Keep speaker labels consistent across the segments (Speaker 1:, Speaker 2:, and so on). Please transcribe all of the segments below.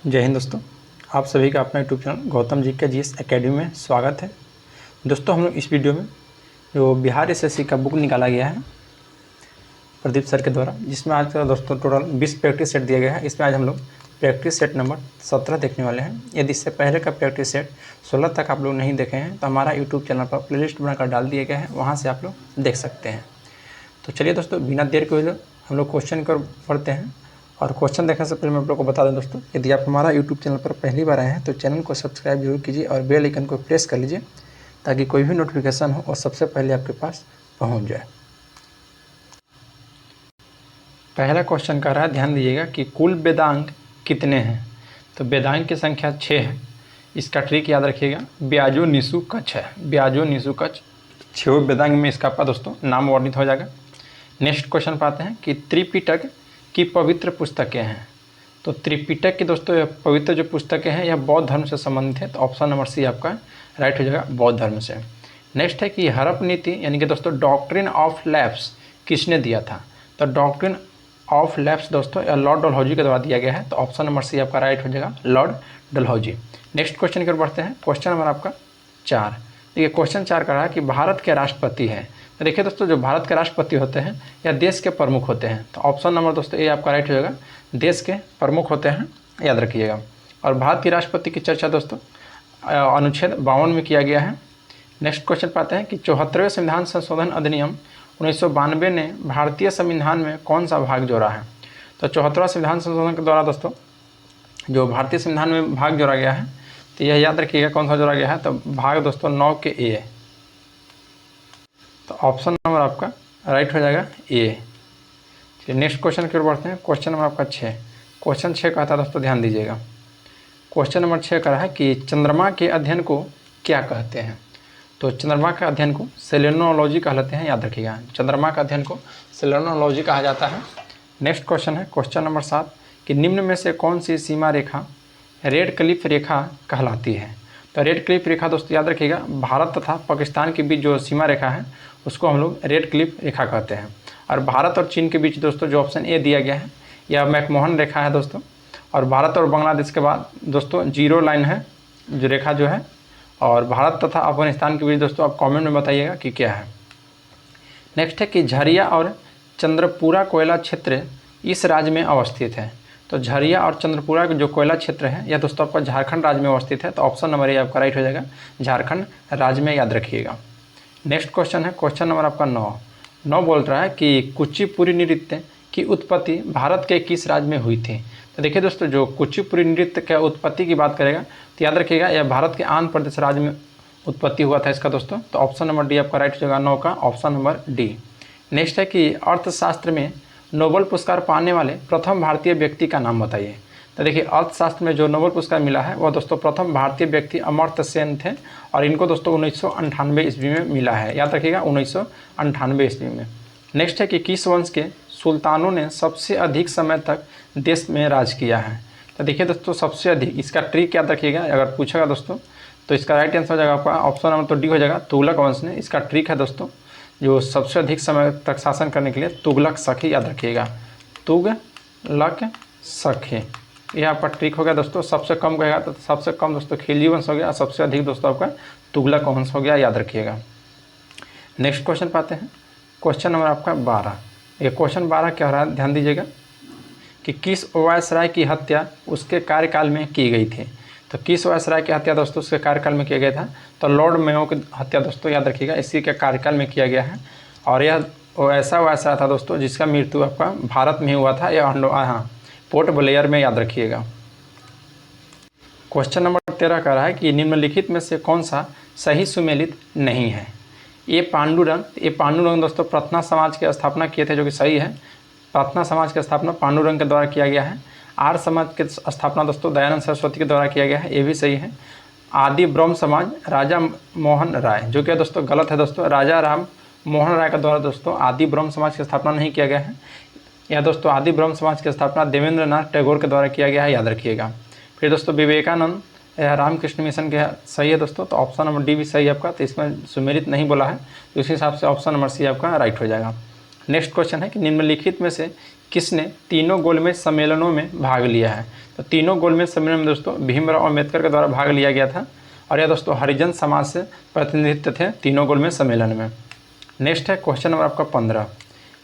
Speaker 1: जय हिंद दोस्तों, आप सभी का अपना यूट्यूब चैनल गौतम जी के जीएस एकेडमी में स्वागत है। दोस्तों, हम लोग इस वीडियो में जो बिहार एसएससी का बुक निकाला गया है प्रदीप सर के द्वारा, जिसमें आज का दोस्तों टोटल 20 प्रैक्टिस सेट दिया गया है। इसमें आज हम लोग प्रैक्टिस सेट नंबर 17 देखने वाले हैं। यदि इससे पहले का प्रैक्टिस सेट 16 तक आप लोग नहीं देखे हैं तो हमारा यूट्यूब चैनल पर प्लेलिस्ट बनाकर डाल दिए गए हैं, वहाँ से आप लोग देख सकते हैं। तो चलिए दोस्तों, बिना देर के हुए हम लोग क्वेश्चन कर पढ़ते हैं। और क्वेश्चन देखने से पहले मैं आप लोग को बता दूं दोस्तों, यदि आप हमारा यूट्यूब चैनल पर पहली बार आए हैं तो चैनल को सब्सक्राइब जरूर कीजिए और बेल आइकन को प्रेस कर लीजिए ताकि कोई भी नोटिफिकेशन हो और सबसे पहले आपके पास पहुंच जाए। पहला क्वेश्चन कह रहा है, ध्यान दीजिएगा कि कुल वेदांग कितने हैं। तो वेदांग की संख्या 6 है। इसका ट्रिक याद रखिएगा, ब्याजो निशु कच्छ है। ब्याजो निशु कच्छ 6 वेदांग में इसका आपका दोस्तों नाम वर्णित हो जाएगा। नेक्स्ट क्वेश्चन पाते हैं कि त्रिपिटक की पवित्र पुस्तकें हैं। तो त्रिपिटक की दोस्तों पवित्र जो पुस्तकें हैं यह बौद्ध धर्म से संबंधित है। तो ऑप्शन नंबर सी आपका राइट हो जाएगा, बौद्ध धर्म से। नेक्स्ट है कि हड़प नीति यानी कि दोस्तों डॉक्ट्रिन ऑफ लैप्स किसने दिया था। तो डॉक्ट्रिन ऑफ लैप्स दोस्तों लॉर्ड डलहौजी के द्वारा दिया गया है। तो ऑप्शन नंबर सी आपका राइट हो जाएगा, लॉर्ड डलहौजी। नेक्स्ट क्वेश्चन की ओर बढ़ते हैं। क्वेश्चन नंबर आपका 4। देखिए क्वेश्चन 4 का रहा है कि भारत के राष्ट्रपति हैं। तो देखिए दोस्तों, जो भारत के राष्ट्रपति होते हैं या देश के प्रमुख होते हैं। तो ऑप्शन नंबर दोस्तों ए आपका राइट हो जाएगा, देश के प्रमुख होते हैं, याद रखिएगा। और भारत के राष्ट्रपति की चर्चा दोस्तों अनुच्छेद 52 में किया गया है। नेक्स्ट क्वेश्चन पाते हैं कि 74वें संविधान संशोधन अधिनियम 1992 ने भारतीय संविधान में कौन सा भाग जोड़ा है। तो 74वां संविधान संशोधन के द्वारा दोस्तों जो भारतीय संविधान में भाग जोड़ा गया है, तो यह याद रखिएगा कौन सा जोड़ा गया है। तो भाग दोस्तों 9 के ए। तो ऑप्शन नंबर आपका राइट हो जाएगा ए। चलिए नेक्स्ट क्वेश्चन की ओर बढ़ते हैं। क्वेश्चन नंबर आपका 6। क्वेश्चन 6 कहता है दोस्तों, ध्यान दीजिएगा। क्वेश्चन नंबर 6 कह रहा है कि चंद्रमा के अध्ययन को क्या कहते हैं। तो चंद्रमा के अध्ययन को सेलेनोलॉजी कहलाते हैं, याद रखिएगा। चंद्रमा का अध्ययन को सेलेनोलॉजी कहा जाता है। नेक्स्ट क्वेश्चन है क्वेश्चन नंबर 7 कि निम्न में से कौन सी सीमा रेखा रेड क्लिफ रेखा कहलाती है। तो रेड क्लिफ रेखा दोस्तों याद रखिएगा, भारत तथा पाकिस्तान के बीच जो सीमा रेखा है उसको हम लोग रेड क्लिफ रेखा कहते हैं। और भारत और चीन के बीच दोस्तों जो ऑप्शन ए दिया गया है यह मैकमोहन रेखा है दोस्तों। और भारत और बांग्लादेश के बाद दोस्तों जीरो लाइन है जो रेखा जो है। और भारत तथा अफगानिस्तान के बीच दोस्तों आप कमेंट में बताइएगा कि क्या है। नेक्स्ट है कि झरिया और चंद्रपुरा कोयला क्षेत्र इस राज्य में अवस्थित है। तो झरिया और चंद्रपुरा का जो कोयला क्षेत्र है यह दोस्तों आपका झारखंड राज्य में अवस्थित है। तो ऑप्शन नंबर ए आपका राइट हो जाएगा, झारखंड राज्य में, याद रखिएगा। नेक्स्ट क्वेश्चन है क्वेश्चन नंबर आपका 9 बोल रहा है कि कुचिपुड़ी नृत्य की उत्पत्ति भारत के किस राज्य में हुई थी। तो देखिए दोस्तों, जो कुचिपुड़ी नृत्य के उत्पत्ति की बात करेगा तो याद रखिएगा यह भारत के आंध्र प्रदेश राज्य में उत्पत्ति हुआ था इसका दोस्तों। तो ऑप्शन नंबर डी आपका राइट हो जाएगा, 9 का ऑप्शन नंबर डी। नेक्स्ट है कि अर्थशास्त्र में नोबेल पुरस्कार पाने वाले प्रथम भारतीय व्यक्ति का नाम बताइए। तो देखिए अर्थशास्त्र में जो नोबेल पुरस्कार मिला है वह दोस्तों प्रथम भारतीय व्यक्ति अमर्त्य सेन थे। और इनको दोस्तों 1998 ईस्वी में मिला है, याद रखिएगा 1998 ईस्वी में। नेक्स्ट है कि किस वंश के सुल्तानों ने सबसे अधिक समय तक देश में राज किया है। तो देखिए दोस्तों सबसे अधिक, इसका ट्रिक याद रखिएगा, अगर पूछेगा दोस्तों तो इसका राइट आंसर हो जाएगा आपका ऑप्शन नंबर तो डी हो जाएगा, तुगलक वंश ने। इसका ट्रिक है दोस्तों जो सबसे अधिक समय तक शासन करने के लिए तुगलक सखी, याद रखिएगा, तुगलक सखी, यह आपका ट्रिक हो गया दोस्तों। सबसे कम कहेगा तो सबसे कम दोस्तों खिलजी वंश हो गया, सबसे अधिक दोस्तों आपका तुगलक वंश हो गया, याद रखिएगा। नेक्स्ट क्वेश्चन पाते हैं क्वेश्चन नंबर आपका 12। ये क्वेश्चन 12 क्या हो रहा है, ध्यान दीजिएगा कि किस वायसराय की हत्या उसके कार्यकाल में की गई थी। तो किस वायसराय की हत्या दोस्तों उसके कार्यकाल में किया गया था। तो लॉर्ड मेयो की हत्या दोस्तों याद रखिएगा इसी के कार्यकाल में किया गया है। और यह ऐसा वायसराय था दोस्तों जिसका मृत्यु आपका भारत में हुआ था, या हाँ पोर्ट ब्लेयर में, याद रखिएगा। क्वेश्चन नंबर 13 कह रहा है कि निम्नलिखित में से कौन सा सही सुमेलित नहीं है। ये पांडुरंग दोस्तों प्रार्थना समाज की स्थापना किए थे, जो कि सही है। प्रार्थना समाज की स्थापना पांडुरंग के द्वारा किया गया है। आर्य समाज की स्थापना दोस्तों दयानंद सरस्वती के द्वारा किया गया है, ये भी सही है। आदि ब्रह्म समाज राजा मोहन राय, जो कि दोस्तों गलत है दोस्तों, राजा राम मोहन राय के द्वारा दोस्तों आदि ब्रह्म समाज की स्थापना नहीं किया गया है। यह दोस्तों आदि ब्रह्म समाज की स्थापना देवेंद्र नाथ टैगोर के द्वारा किया गया है, याद रखिएगा। फिर दोस्तों विवेकानंद रामकृष्ण मिशन के सही है दोस्तों। तो ऑप्शन नंबर डी भी सही है आपका। तो इसमें सुमेलित नहीं बोला है, तो इस हिसाब से ऑप्शन नंबर सी आपका राइट हो जाएगा। नेक्स्ट क्वेश्चन है कि निम्नलिखित में से किसने तीनों गोलमेज सम्मेलनों में भाग लिया है? तो तीनों गोलमेज सम्मेलन में दोस्तों भीमराव अम्बेडकर के द्वारा भाग लिया गया था और यह दोस्तों हरिजन समाज से प्रतिनिधित्व थे तीनों गोलमेज सम्मेलन में। नेक्स्ट है क्वेश्चन नंबर आपका 15,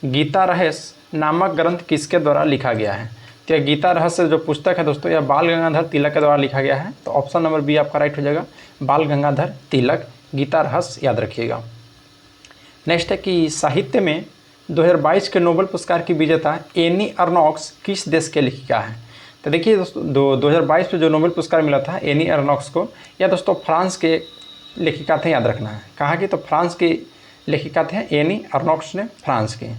Speaker 1: गीता रहस्य नामक ग्रंथ किसके द्वारा लिखा गया है? तो यह गीता रहस्य जो पुस्तक है दोस्तों यह बाल गंगाधर तिलक के द्वारा लिखा गया है। तो ऑप्शन नंबर बी आपका राइट हो जाएगा, बाल गंगाधर तिलक गीता रहस्य याद रखिएगा। नेक्स्ट है कि साहित्य में 2022 के नोबेल पुरस्कार की विजेता एनी अर्नोक्स किस देश के लेखिका है? तो देखिए दोस्तों 2022 में जो नोबेल पुरस्कार मिला था एनी अर्नोक्स को, यह दोस्तों फ्रांस के लेखिका थे, याद रखना है। कहाँ की? तो फ्रांस की लेखिका थे एनी अर्नोक्स ने, फ्रांस की।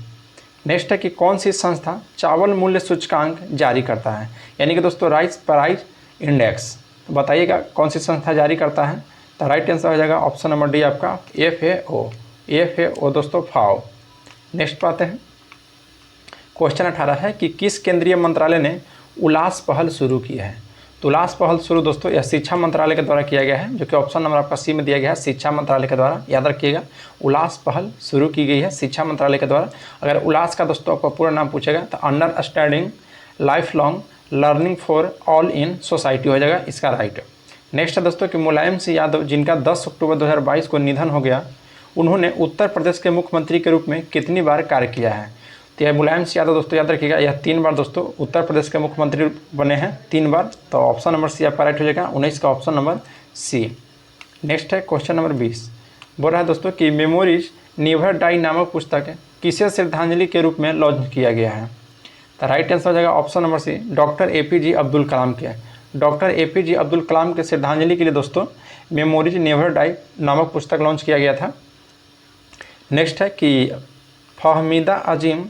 Speaker 1: नेक्स्ट है कि कौन सी संस्था चावल मूल्य सूचकांक जारी करता है? यानी कि दोस्तों राइस प्राइस इंडेक्स। तो बताइएगा कौन सी संस्था जारी करता है? तो राइट आंसर हो जाएगा ऑप्शन नंबर डी आपका FAO दोस्तों फाओ। नेक्स्ट पाते हैं क्वेश्चन 18 है कि किस केंद्रीय मंत्रालय ने उल्लास पहल शुरू की है? तो उल्लास पहल शुरू दोस्तों यह शिक्षा मंत्रालय के द्वारा किया गया है, जो कि ऑप्शन नंबर आपका सी में दिया गया है, शिक्षा मंत्रालय के द्वारा। याद रखिएगा उल्लास पहल शुरू की गई है शिक्षा मंत्रालय के द्वारा। अगर उल्लास का दोस्तों आपका पूरा नाम पूछेगा तो understanding life long learning for all in society हो जाएगा इसका राइट। नेक्स्ट है दोस्तों कि मुलायम सिंह यादव जिनका 10 अक्टूबर 2022 को निधन हो गया, उन्होंने उत्तर प्रदेश के मुख्यमंत्री के रूप में कितनी बार कार्य किया है? तो यह मुलायम सिंह यादव दोस्तों याद रखिएगा यह 3 बार दोस्तों उत्तर प्रदेश के मुख्यमंत्री बने हैं, 3 बार। तो ऑप्शन नंबर सी आपका राइट हो जाएगा 19 का ऑप्शन नंबर सी। नेक्स्ट है क्वेश्चन नंबर 20, बोल रहा है दोस्तों कि मेमोरीज नेवर डाई नामक पुस्तक किसे श्रद्धांजलि के रूप में लॉन्च किया गया है? तो राइट आंसर हो जाएगा option number C, doctor APJ Abdul Kalam के। डॉक्टर APJ अब्दुल कलाम के श्रद्धांजलि के लिए दोस्तों मेमोरीज नेवर डाई नामक पुस्तक लॉन्च किया गया था। नेक्स्ट है कि फहमीदा अजीम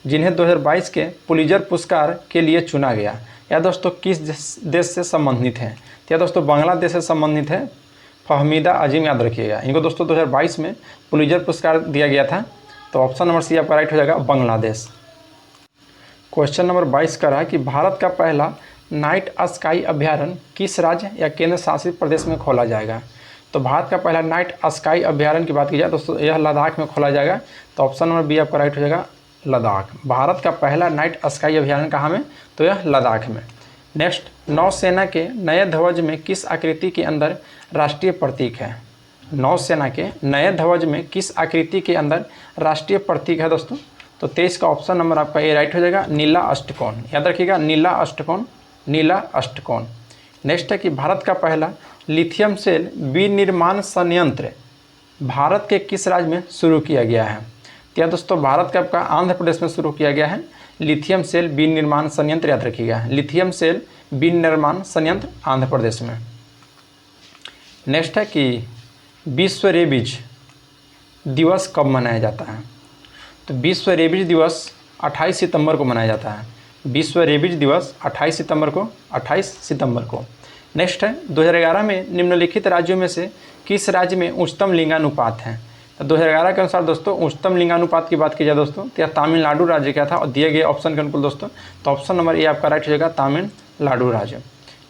Speaker 1: जिन्हें 2022 के पुलित्जर पुरस्कार के लिए चुना गया, यह दोस्तों किस देश से संबंधित हैं? तो यह दोस्तों बांग्लादेश से संबंधित है, फहमीदा अजीम याद रखिएगा। इनको दोस्तों 2022 में पुलित्जर पुरस्कार दिया गया था। तो ऑप्शन नंबर सी आपका राइट हो जाएगा बांग्लादेश। क्वेश्चन नंबर 22 का रहा कि भारत का पहला नाइट स्काई अभ्यारण्य किस राज्य या केंद्र शासित प्रदेश में खोला जाएगा? तो भारत का पहला नाइट स्काई अभ्यारण्य की बात की जाए दोस्तों यह लद्दाख में खोला जाएगा। तो ऑप्शन नंबर बी आपका राइट हो जाएगा लद्दाख। भारत का पहला नाइट स्काई अभ्यारण्य कहाँ में? तो यह लद्दाख में। नेक्स्ट, नौसेना के नए ध्वज में किस आकृति के अंदर राष्ट्रीय प्रतीक है? नौसेना के नए ध्वज में किस आकृति के अंदर राष्ट्रीय प्रतीक है दोस्तों? तो 23 का ऑप्शन नंबर आपका ए राइट हो जाएगा नीला अष्टकोण। याद रखिएगा नीला अष्टकोण, नीला अष्टकोण। नेक्स्ट है कि भारत का पहला लिथियम सेल विनिर्माण संयंत्र भारत के किस राज्य में शुरू किया गया है? तो यह दोस्तों भारत का आपका आंध्र प्रदेश में शुरू किया गया है लिथियम सेल विनिर्माण संयंत्र। याद रखिएगा लिथियम सेल विनिर्माण संयंत्र आंध्र प्रदेश में। नेक्स्ट है कि विश्व रेबीज दिवस कब मनाया जाता है? तो विश्व रेबीज दिवस 28 सितंबर को मनाया जाता है। विश्व रेबीज दिवस 28 सितंबर को। नेक्स्ट है 2011 में निम्नलिखित राज्यों में से किस राज्य में उच्चतम लिंगानुपात है? तो 2011 के अनुसार दोस्तों उच्चतम लिंगानुपात की बात की जाए दोस्तों तो यह तमिलनाडु राज्य का था और दिए गए ऑप्शन के अनुकूल दोस्तों तो ऑप्शन नंबर ए आपका राइट हो जाएगा तमिलनाडु राज्य।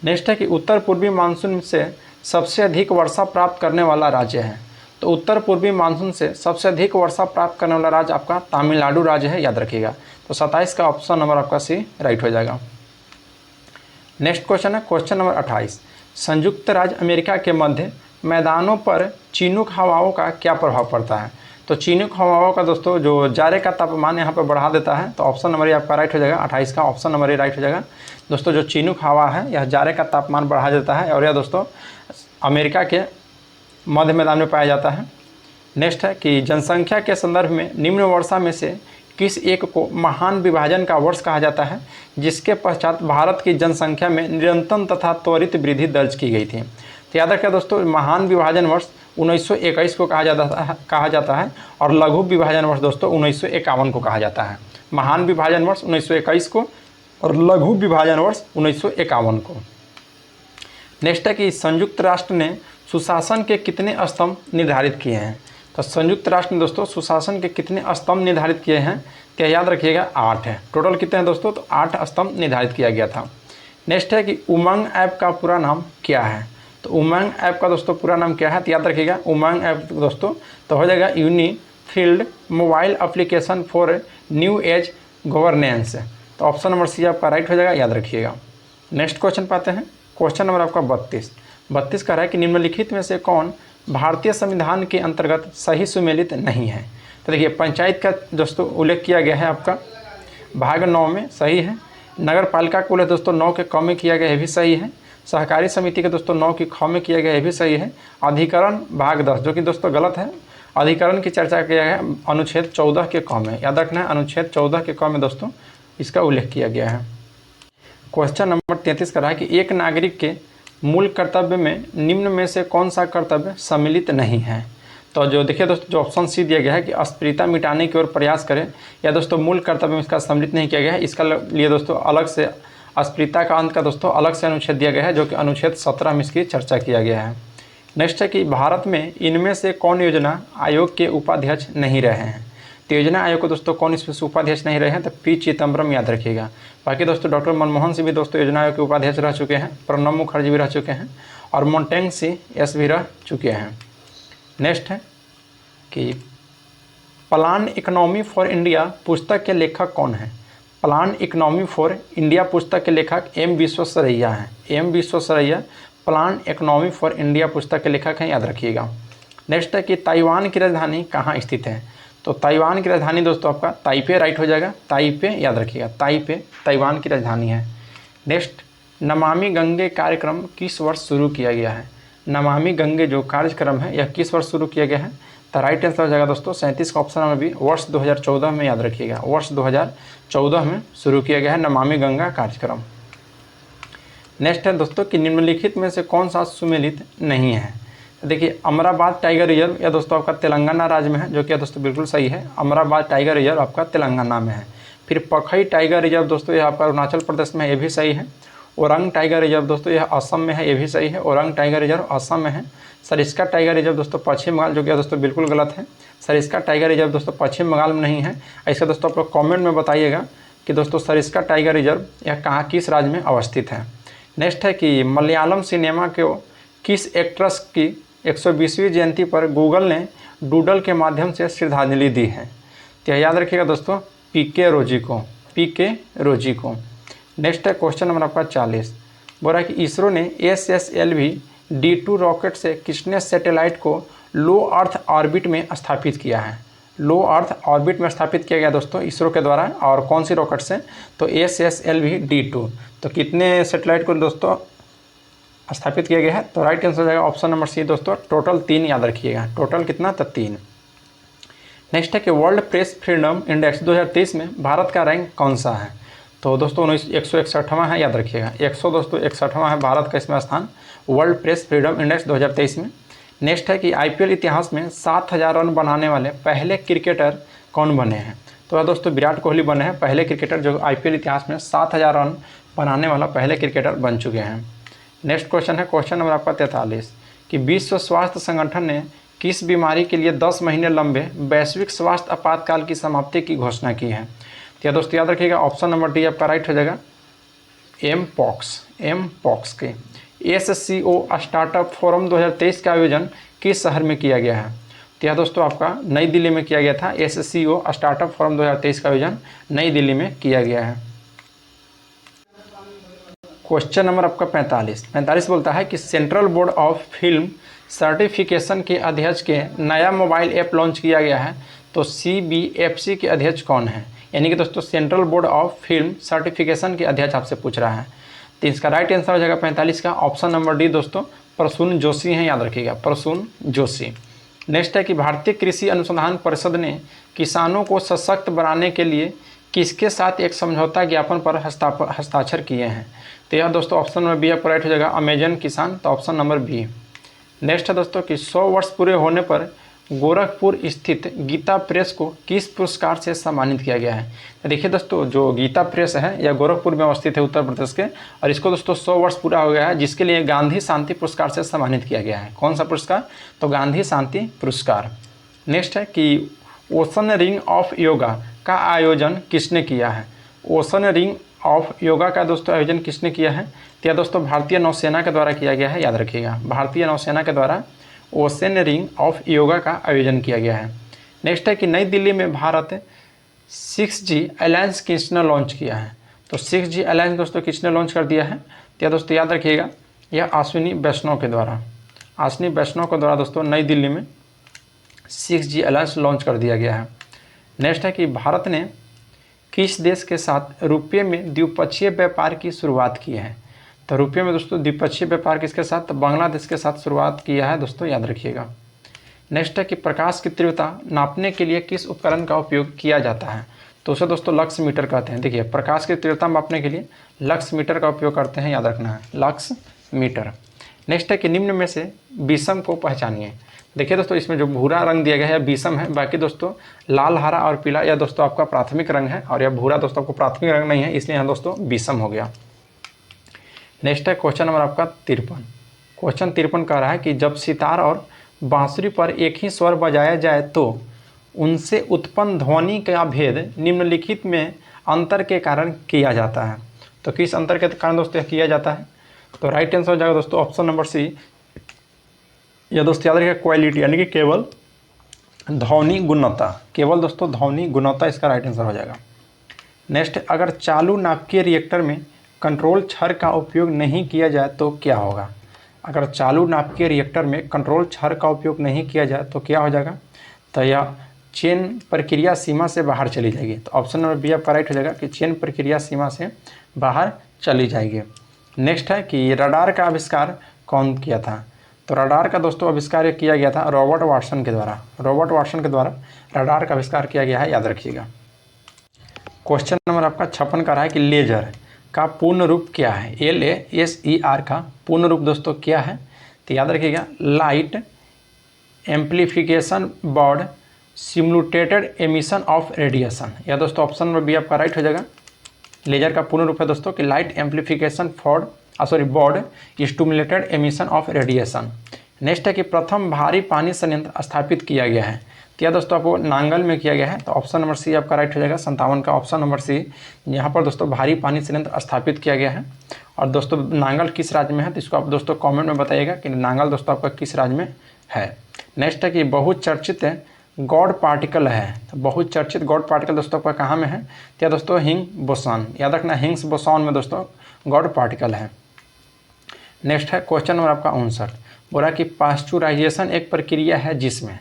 Speaker 1: नेक्स्ट है कि उत्तर पूर्वी मानसून से सबसे अधिक वर्षा प्राप्त करने वाला राज्य है। तो उत्तर पूर्वी मानसून से सबसे अधिक वर्षा प्राप्त करने वाला राज्य आपका तमिलनाडु राज्य है, याद रखिएगा। तो 27 का ऑप्शन नंबर आपका सी राइट हो जाएगा। नेक्स्ट क्वेश्चन है क्वेश्चन नंबर 28, संयुक्त राज्य अमेरिका के मध्य मैदानों पर चिनूक हवाओं का क्या प्रभाव पड़ता है? तो चिनूक हवाओं का दोस्तों जो जारे का तापमान यहाँ पर बढ़ा देता है। तो ऑप्शन नंबर ए आपका राइट हो जाएगा 28 का ऑप्शन नंबर ए राइट हो जाएगा। दोस्तों जो चिनूक हवा है यह जारे का तापमान बढ़ा देता है और यह दोस्तों अमेरिका के मध्य मैदान में पाया जाता है। नेक्स्ट है कि जनसंख्या के संदर्भ में निम्न वर्षा में से किस एक को महान विभाजन का वर्ष कहा जाता है, जिसके पश्चात भारत की जनसंख्या में निरंतर तथा त्वरित वृद्धि दर्ज की गई थी? तो याद रखिए दोस्तों महान विभाजन वर्ष 1921 को कहा जाता है और लघु विभाजन वर्ष दोस्तों 1951 को कहा जाता है। महान विभाजन वर्ष 1921 को और लघु विभाजन वर्ष 1951 को। नेक्स्ट है कि संयुक्त राष्ट्र ने सुशासन के कितने स्तंभ निर्धारित किए हैं? तो संयुक्त राष्ट्र ने दोस्तों सुशासन के कितने स्तंभ निर्धारित किए हैं? क्या याद रखिएगा 8 है। टोटल कितने हैं दोस्तों? तो 8 स्तंभ निर्धारित किया गया था। नेक्स्ट है कि उमंग ऐप का पूरा नाम क्या है? तो उमंग ऐप का दोस्तों पूरा नाम क्या है? तो याद रखिएगा उमंग ऐप दोस्तों तो हो जाएगा unified mobile application for new age governance. तो ऑप्शन नंबर सी आपका राइट हो जाएगा, याद रखिएगा। नेक्स्ट क्वेश्चन पाते हैं। क्वेश्चन नंबर आपका 32 कह रहा है कि निम्नलिखित में से कौन भारतीय संविधान के अंतर्गत सही सुमेलित नहीं है। तो देखिए पंचायत का दोस्तों उल्लेख किया गया है आपका भाग 9 में, सही है। नगर पालिका को दोस्तों 9 के क में किया गया, ये भी सही है। सहकारी समिति के दोस्तों 9 की ख में किया गया, ये भी सही है। अधिकरण भाग 10 जो कि दोस्तों गलत है। अधिकरण की चर्चा किया गया है अनुच्छेद 14 के क में, याद रखना है अनुच्छेद 14 के क में दोस्तों इसका उल्लेख किया गया है। क्वेश्चन नंबर 33 कर रहा है कि एक नागरिक के मूल कर्तव्य में निम्न में से कौन सा कर्तव्य सम्मिलित नहीं है। तो जो देखिए दोस्तों जो ऑप्शन सी दिया गया है कि अस्पृश्यता मिटाने की ओर प्रयास करें, या दोस्तों मूल कर्तव्य में इसका सम्मिलित नहीं किया गया है, इसका लिए दोस्तों अलग से अस्पृश्यता का अंत का दोस्तों अलग से अनुच्छेद दिया गया है, जो कि अनुच्छेद 17 में इसकी चर्चा किया गया है। नेक्स्ट है कि भारत में इनमें से कौन योजना आयोग के उपाध्यक्ष नहीं रहे हैं। तो योजना आयोग को दोस्तों कौन इसमें से उपाध्यक्ष नहीं रहे हैं, तो पी चिदम्बरम, याद रखिएगा। बाकी दोस्तों डॉक्टर मनमोहन सिंह भी दोस्तों योजना आयोग के उपाध्यक्ष रह चुके हैं, प्रणब मुखर्जी भी रह चुके हैं, और मोन्टेंग सी एस भी रह चुके हैं। नेक्स्ट है कि प्लान इकोनॉमी फॉर इंडिया पुस्तक के लेखक कौन है। प्लान इकोनॉमी फॉर इंडिया पुस्तक के लेखक एम विश्वेश्वरैया हैं। M Visvesvaraya planned economy for India पुस्तक के लेखक हैं, याद रखिएगा। नेक्स्ट है कि ताइवान की राजधानी कहाँ स्थित है। तो ताइवान की राजधानी दोस्तों आपका ताइपे राइट हो जाएगा, ताइपे, याद रखिएगा, ताइपे ताइवान की राजधानी है। नेक्स्ट, नमामि गंगे कार्यक्रम किस वर्ष शुरू किया गया है। नमामि गंगे जो कार्यक्रम है यह किस वर्ष शुरू किया गया है। तो राइट आंसर हो जाएगा दोस्तों 37 का ऑप्शन में भी वर्ष 2014 में, याद रखिएगा, वर्ष 2014 में शुरू किया गया है नमामि गंगा कार्यक्रम। नेक्स्ट है दोस्तों कि निम्नलिखित में से कौन सा सुमेलित नहीं है। तो देखिए अमराबाद टाइगर रिजर्व यह दोस्तों आपका तेलंगाना राज्य में है, जो कि दोस्तों बिल्कुल सही है। अमराबाद टाइगर रिजर्व आपका तेलंगाना में है। फिर पखई टाइगर रिजर्व दोस्तों यह आपका अरुणाचल प्रदेश में है, ये भी सही है। ओरंग टाइगर रिजर्व दोस्तों यह असम में है, ये भी सही है। ओरंग टाइगर रिजर्व असम में है। सरिस्का टाइगर रिजर्व दोस्तों पश्चिम बंगाल, जो कि दोस्तों बिल्कुल गलत है। सरिस्का टाइगर रिजर्व दोस्तों पश्चिम बंगाल में नहीं है। ऐसा दोस्तों आप लोग कॉमेंट में बताइएगा कि दोस्तों सरिस्का टाइगर रिजर्व यह कहाँ किस राज्य में अवस्थित है। नेक्स्ट है कि मलयालम सिनेमा को किस एक्ट्रेस की 120वीं जयंती पर गूगल ने डूडल के माध्यम से श्रद्धांजलि दी है। तो याद रखिएगा दोस्तों पीके रोजी को, पीके रोजी को। नेक्स्ट है क्वेश्चन नंबर आपका 40, बोल रहा है कि इसरो ने SSLV D2 रॉकेट से किसने सैटेलाइट को लो अर्थ ऑर्बिट में स्थापित किया है। लो अर्थ ऑर्बिट में स्थापित किया गया दोस्तों इसरो के द्वारा, और कौन सी रॉकेट से, तो SSLV D2। तो कितने सैटेलाइट को दोस्तों स्थापित किया गया है, तो राइट आंसर हो जाएगा ऑप्शन नंबर सी दोस्तों टोटल 3, याद रखिएगा, टोटल कितना, तो 3। नेक्स्ट है कि वर्ल्ड प्रेस फ्रीडम इंडेक्स 2023 में भारत का रैंक कौन सा है। तो दोस्तों 161वां है, याद रखिएगा, 161वां है भारत का इसमें स्थान वर्ल्ड प्रेस फ्रीडम इंडेक्स 2023 में। नेक्स्ट है कि IPL इतिहास में 7000 रन बनाने वाले पहले क्रिकेटर कौन बने हैं। तो दोस्तों विराट कोहली बने हैं पहले क्रिकेटर जो IPL इतिहास में 7000 रन बनाने वाला पहले क्रिकेटर बन चुके हैं। नेक्स्ट क्वेश्चन है क्वेश्चन नंबर आपका 43 कि विश्व स्वास्थ्य संगठन ने किस बीमारी के लिए 10 महीने लंबे वैश्विक स्वास्थ्य आपातकाल की समाप्ति की घोषणा की है। तो दोस्तों याद रखिएगा ऑप्शन नंबर डी आपका राइट हो जाएगा, एम पॉक्स के। SCO स्टार्टअप फोरम 2023 का आयोजन किस शहर में किया गया है। तो यह दोस्तों आपका नई दिल्ली में किया गया था। SCO स्टार्टअप फोरम 2023 का आयोजन नई दिल्ली में किया गया है। क्वेश्चन नंबर आपका 45 बोलता है कि central board of film certification के अध्यक्ष के नया मोबाइल ऐप लॉन्च किया गया है, तो CBFC के अध्यक्ष कौन है। यानी कि दोस्तों central board of film certification के अध्यक्ष आपसे पूछ रहा है। तो इसका राइट आंसर हो जाएगा 45 का ऑप्शन नंबर डी दोस्तों प्रसून जोशी हैं, याद रखिएगा, प्रसून जोशी। नेक्स्ट है कि भारतीय कृषि अनुसंधान परिषद ने किसानों को सशक्त बनाने के लिए किसके साथ एक समझौता ज्ञापन पर हस्ताक्षर किए हैं। तो यह दोस्तों ऑप्शन नंबर बी आपका राइट हो जाएगा, अमेजन किसान, तो ऑप्शन नंबर बी। नेक्स्ट है दोस्तों कि 100 वर्ष पूरे होने पर गोरखपुर स्थित गीता प्रेस को किस पुरस्कार से सम्मानित किया गया है। तो देखिए दोस्तों जो गीता प्रेस है यह गोरखपुर में अवस्थित है उत्तर प्रदेश के, और इसको दोस्तों 100 वर्ष पूरा हो गया है, जिसके लिए गांधी शांति पुरस्कार से सम्मानित किया गया है। कौन सा पुरस्कार, तो गांधी शांति पुरस्कार। नेक्स्ट है कि ओशन रिंग ऑफ योगा का आयोजन किसने किया है। ओशन रिंग ऑफ योगा का दोस्तों आयोजन किसने किया है। तो यह दोस्तों भारतीय नौसेना के द्वारा किया गया है, याद रखिएगा, भारतीय नौसेना के द्वारा ओशन रिंग ऑफ योगा का आयोजन किया गया है। नेक्स्ट है कि नई दिल्ली में भारत 6G अलायंस किसने लॉन्च किया है? तो 6G अलायंस दोस्तों किसने लॉन्च कर दिया है? तो यह दोस्तों याद रखिएगा, यह अश्विनी वैष्णव के द्वारा, अश्विनी वैष्णव के द्वारा दोस्तों नई दिल्ली में 6G अलायंस लॉन्च कर दिया गया है। नेक्स्ट है कि भारत ने किस देश के साथ रुपये में द्विपक्षीय व्यापार की शुरुआत की है? तो रुपये में दोस्तों द्विपक्षीय व्यापार किसके साथ? तो बांग्लादेश के साथ शुरुआत किया है दोस्तों, याद रखिएगा। नेक्स्ट है कि प्रकाश की तीव्रता नापने के लिए किस उपकरण का उपयोग किया जाता है? तो उसे दोस्तों लक्स मीटर कहते हैं। देखिए, प्रकाश की तीव्रता मापने के लिए लक्स मीटर का उपयोग करते हैं, याद रखना है, लक्स मीटर। नेक्स्ट है कि निम्न में से विषम को पहचानिए। देखिए दोस्तों, इसमें जो भूरा रंग दिया गया है विषम है, बाकी दोस्तों लाल, हरा और पीला यह दोस्तों आपका प्राथमिक रंग है, और यह भूरा दोस्तों आपको प्राथमिक रंग नहीं है, इसलिए यहाँ दोस्तों विषम हो गया। नेक्स्ट है क्वेश्चन नंबर आपका 53। क्वेश्चन 53 कह रहा है कि जब सितार और बांसुरी पर एक ही स्वर बजाया जाए तो उनसे उत्पन्न ध्वनि का भेद निम्नलिखित में अंतर के कारण किया जाता है। तो किस अंतर के कारण दोस्तों किया जाता है? तो राइट आंसर हो जाएगा दोस्तों ऑप्शन नंबर सी। यह दोस्तों याद रखिएगा क्वालिटी, यानी कि केवल ध्वनि गुणवत्ता, केवल दोस्तों ध्वनि गुणवत्ता इसका राइट आंसर हो जाएगा। नेक्स्ट, अगर चालू नाभिकीय रिएक्टर में कंट्रोल छड़ का उपयोग नहीं किया जाए तो क्या होगा? अगर चालू नाभिकीय रिएक्टर में कंट्रोल छड़ का उपयोग नहीं किया जाए तो क्या हो जाएगा? तो यह चेन प्रक्रिया सीमा से बाहर चली जाएगी। तो ऑप्शन नंबर बी आपका राइट हो जाएगा कि चेन प्रक्रिया सीमा से बाहर चली जाएगी। नेक्स्ट है कि रडार का आविष्कार कौन किया था? तो रडार का दोस्तों आविष्कार किया गया था रॉबर्ट वाटसन के द्वारा। रॉबर्ट वाटसन के द्वारा रडार का आविष्कार किया गया है, याद रखिएगा। क्वेश्चन नंबर आपका 56 का रहा है कि लेजर का पूर्ण रूप क्या है? LASER का पूर्ण रूप दोस्तों क्या है? तो याद रखिएगा light amplification board simulated emission of radiation. या दोस्तों ऑप्शन नंबर बी आपका राइट हो जाएगा। लेजर का पूर्ण रूप है दोस्तों कि light amplification board stimulated emission of radiation. Next है कि प्रथम भारी पानी संयंत्र स्थापित किया गया है। तो यह दोस्तों आपको नांगल में किया गया है। तो ऑप्शन नंबर सी आपका राइट हो जाएगा 57 का ऑप्शन नंबर सी। यहाँ पर दोस्तों भारी पानी संयंत्र स्थापित किया गया है। और दोस्तों नांगल किस राज्य में है? तो इसको आप दोस्तों कमेंट में बताइएगा कि नांगल दोस्तों आपका किस राज्य में है। नेक्स्ट है कि बहुचर्चित गॉड पार्टिकल है। तो बहुचर्चित गॉड पार्टिकल दोस्तों आपका कहाँ में है? तो यह दोस्तों हिग्स बोसॉन, याद रखना हिग्स बोसॉन में दोस्तों गॉड पार्टिकल है। नेक्स्ट है क्वेश्चन नंबर आपका 59। बोला कि पास्चुराइजेशन एक प्रक्रिया है जिसमें,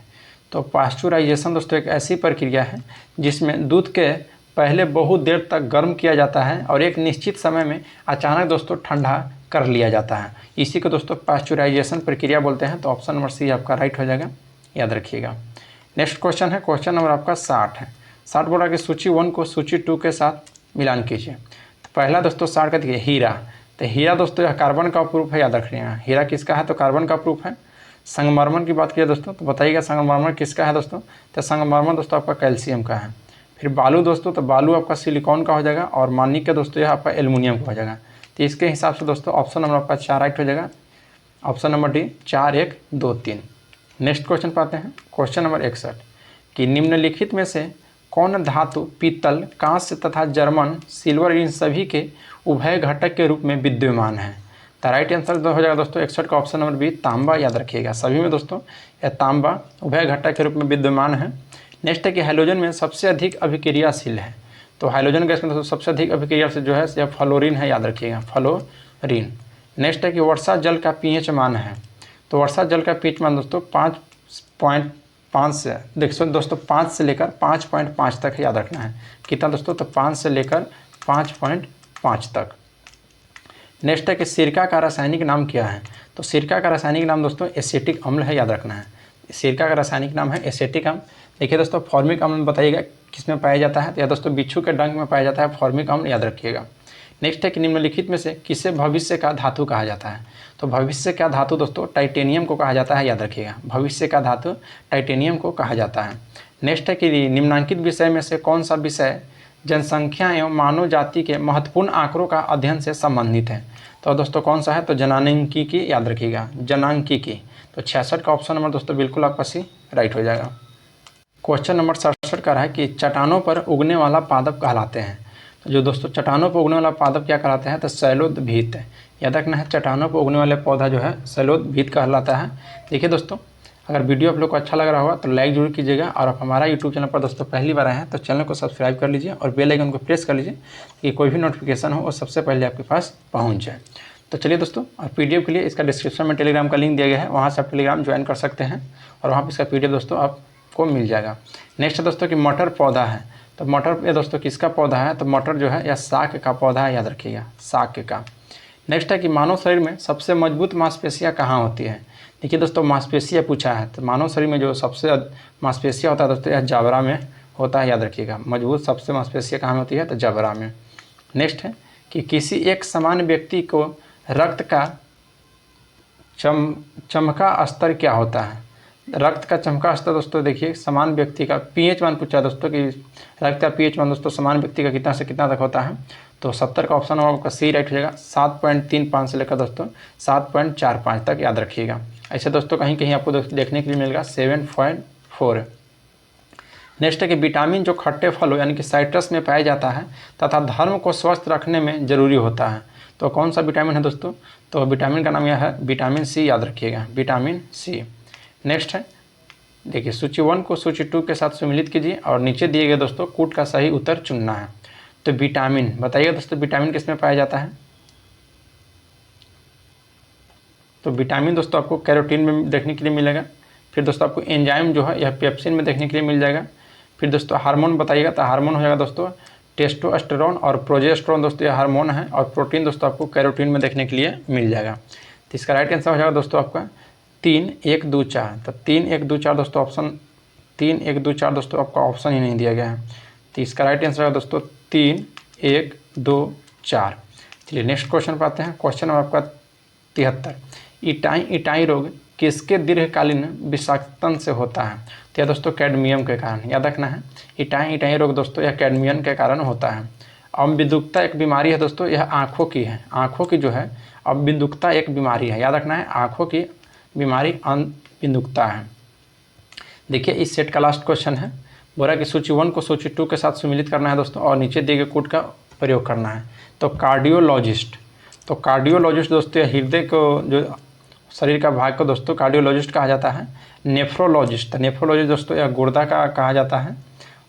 Speaker 1: तो पास्चुराइजेशन दोस्तों एक ऐसी प्रक्रिया है जिसमें दूध के पहले बहुत देर तक गर्म किया जाता है और एक निश्चित समय में अचानक दोस्तों ठंडा कर लिया जाता है। इसी को दोस्तों पास्चुराइजेशन प्रक्रिया बोलते हैं। तो ऑप्शन नंबर सी आपका राइट हो जाएगा, याद रखिएगा। नेक्स्ट क्वेश्चन है क्वेश्चन नंबर आपका 60 है। 60 बोला कि सूची 1 को सूची 2 के साथ मिलान कीजिए। तो पहला दोस्तों 60 का देखिए हीरा। तो हीरा दोस्तों यह कार्बन का प्रूफ है, याद रखिएगा। हीरा किसका है? तो कार्बन का प्रूफ है। संगमरमर की बात किया दोस्तों, तो बताइएगा संगमरमर किसका है दोस्तों? तो संगमरमर दोस्तों आपका कैल्शियम का है। फिर बालू दोस्तों, तो बालू आपका सिलिकॉन का हो जाएगा, और मानिक दोस्तों यह आपका एल्युमिनियम का हो जाएगा। तो इसके हिसाब से दोस्तों ऑप्शन नंबर आपका 4 राइट हो जाएगा। Option number D 4, 1, 2, 3। Next question पाते हैं क्वेश्चन नंबर 61 कि निम्नलिखित में से कौन धातु पीतल, कांस्य तथा जर्मन सिल्वर इन सभी के उभय घटक के रूप में विद्यमान है? तो राइट आंसर हो जाएगा दोस्तों 61 का ऑप्शन नंबर बी तांबा, याद रखिएगा। सभी में दोस्तों यह तांबा उभय घटक के रूप में विद्यमान है। नेक्स्ट है कि हाइड्रोजन में सबसे अधिक अभिक्रियाशील है। तो हाइड्रोजन गैस में दोस्तों सबसे अधिक अभिक्रियाशील जो है यह फ्लोरीन है, याद रखिएगा, फ्लोरीन। नेक्स्ट है कि वर्षा जल का pH मान है। तो वर्षा जल का pH मान दोस्तों 5.5 से देखिए दोस्तों 5 से लेकर 5.5 तक है, याद रखना है। कितना दोस्तों? तो 5 से लेकर 5.5 तक। नेक्स्ट है कि सिरका का रासायनिक नाम क्या है? तो सिरका का रासायनिक नाम दोस्तों एसिटिक अम्ल है, याद रखना है। सिरका का रासायनिक नाम है एसिटिक अम्ल। देखिए दोस्तों फॉर्मिक अम्ल बताइएगा किस में पाया जाता है? तो या दोस्तों बिच्छू के डंक में पाया जाता है फॉर्मिक अम्ल, याद रखिएगा। नेक्स्ट है कि निम्नलिखित में से किसे भविष्य का धातु कहा जाता है? तो भविष्य का धातु दोस्तों टाइटेनियम को कहा जाता है, याद रखिएगा। भविष्य का धातु टाइटेनियम को कहा जाता है। नेक्स्ट है कि निम्नांकित विषय में से कौन सा विषय जनसंख्या एवं मानव जाति के महत्वपूर्ण आंकड़ों का अध्ययन से संबंधित है? तो दोस्तों कौन सा है? तो जनांकीकी, याद रखिएगा, जनांकीकी। तो 66 का ऑप्शन नंबर दोस्तों बिल्कुल आपका सी राइट हो जाएगा। क्वेश्चन नंबर 67 का रहा है कि चट्टानों पर उगने वाला पादप कहलाते हैं। तो जो दोस्तों चट्टानों पर उगने वाला पादप क्या कहलाते हैं? तो शैलोदभित। याद रखना है, चट्टानों पर उगने वाले पौधा जो है शैलोदभित कहलाता है। देखिए दोस्तों अगर वीडियो आप लोग को अच्छा लग रहा होगा तो लाइक जरूर कीजिएगा, और आप हमारा यूट्यूब चैनल पर दोस्तों पहली बार आए हैं तो चैनल को सब्सक्राइब कर लीजिए और बेल आइकन को प्रेस कर लीजिए कि कोई भी नोटिफिकेशन हो वो सबसे पहले आपके पास पहुँच जाए। तो चलिए दोस्तों, और PDF के लिए इसका डिस्क्रिप्शन में टेलीग्राम का लिंक दिया गया है, वहाँ से आप टेलीग्राम ज्वाइन कर सकते हैं और वहाँ पर इसका PDF दोस्तों आपको मिल जाएगा। नेक्स्ट है दोस्तों कि मटर पौधा है, तो मटर ये दोस्तों किसका पौधा है, तो मटर जो है यह साग का पौधा है, याद रखिएगा साग का। नेक्स्ट है कि मानव शरीर में सबसे मजबूत मांसपेशियाँ कहाँ होती है। देखिए दोस्तों, मांसपेशियाँ पूछा है तो मानव शरीर में जो सबसे मांसपेशियाँ होता है दोस्तों यह जबड़ा में होता है, याद रखिएगा। मजबूत सबसे मांसपेशियाँ कहाँ होती है, तो जबड़ा में। नेक्स्ट है कि किसी एक समान व्यक्ति को रक्त का चमका स्तर क्या होता है। रक्त का चमका स्तर दोस्तों देखिए, समान व्यक्ति का pH मान पूछा दोस्तों कि रक्त का pH मान दोस्तों समान व्यक्ति का कितना से कितना तक होता है, तो 70 का ऑप्शन होगा आपका सी राइट हो जाएगा। 7.35 से लेकर दोस्तों 7.45 तक, याद रखिएगा। ऐसे दोस्तों कहीं कहीं आपको देखने के लिए मिलेगा 7.4। नेक्स्ट है कि विटामिन जो खट्टे फलों यानी कि साइट्रस में पाया जाता है तथा धर्म को स्वस्थ रखने में जरूरी होता है, तो कौन सा विटामिन है दोस्तों, तो विटामिन का नाम यह है विटामिन सी, याद रखिएगा, विटामिन सी। नेक्स्ट है देखिए, सूची 1 को सूची 2 के साथ सम्मिलित कीजिए और नीचे दिए गए दोस्तों कूट का सही उत्तर चुनना है। तो विटामिन बताइए दोस्तों, विटामिन किसमें पाया जाता है, तो विटामिन दोस्तों आपको कैरोटीन में देखने के लिए मिलेगा। फिर दोस्तों आपको एंजाइम जो है यह पेप्सिन में देखने के लिए मिल जाएगा। फिर दोस्तों हार्मोन बताइएगा, तो हार्मोन हो जाएगा दोस्तों टेस्टोस्टेरोन और प्रोजेस्टेरोन दोस्तों यह हार्मोन है, और प्रोटीन दोस्तों आपको कैरोटीन में देखने के लिए मिल जाएगा। तो इसका राइट आंसर हो जाएगा दोस्तों आपका 3, 1, 2, 4। तो 3, 1, 2, 4 दोस्तों ऑप्शन 3, 1, 2, 4 दोस्तों आपका ऑप्शन ही नहीं दिया गया है, तो इसका राइट आंसर है दोस्तों 3, 1, 2, 4। चलिए नेक्स्ट क्वेश्चन पर आते हैं। क्वेश्चन नंबर आपका 73, इटाई रोग किसके दीर्घकालीन विषाक्तन से होता है, तो यह दोस्तों कैडमियम के कारण, याद रखना है। इटाई रोग दोस्तों यह कैडमियम के कारण होता है। अम्बिदुक्ता एक बीमारी है दोस्तों, यह आँखों की है, आँखों की जो है अम्बिदुक्ता एक बीमारी है, याद रखना है, आँखों की बीमारी अम्बिदुक्ता है। देखिए इस सेट का लास्ट क्वेश्चन है, बोला कि सूची 1 को सूची 2 के साथ सम्मिलित करना है दोस्तों और नीचे दिए गए कोड का प्रयोग करना है। तो कार्डियोलॉजिस्ट दोस्तों हृदय को जो शरीर का भाग को दोस्तों कार्डियोलॉजिस्ट कहा जाता है। नेफ्रोलॉजिस्ट दोस्तों यह गुर्दा का कहा जाता है।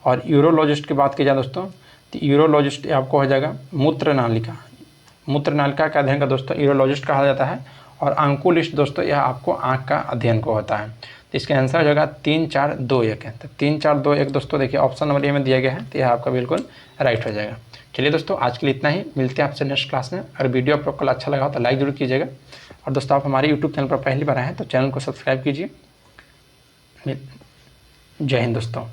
Speaker 1: और यूरोलॉजिस्ट की बात की जाए दोस्तों, तो यूरोलॉजिस्ट आपको हो जाएगा मूत्र नालिका का अध्ययन का दोस्तों यूरोलॉजिस्ट कहा जाता है। और अंकुलिस्ट दोस्तों यह आपको आँख का अध्ययन को होता है। तो इसका आंसर हो जाएगा 3, 4, 2, 1 है। तो 3, 4, 2, 1 दोस्तों देखिए ऑप्शन नंबर ए में दिया गया है, तो यह आपका बिल्कुल राइट हो जाएगा। चलिए दोस्तों आज के लिए इतना ही, मिलते हैं आपसे नेक्स्ट क्लास में। अगर वीडियो आप लोग को अच्छा लगा तो लाइक जरूर कीजिएगा, और दोस्तों आप हमारे यूट्यूब चैनल पर पहली बार आए हैं तो चैनल को सब्सक्राइब कीजिए। जय हिंद दोस्तों।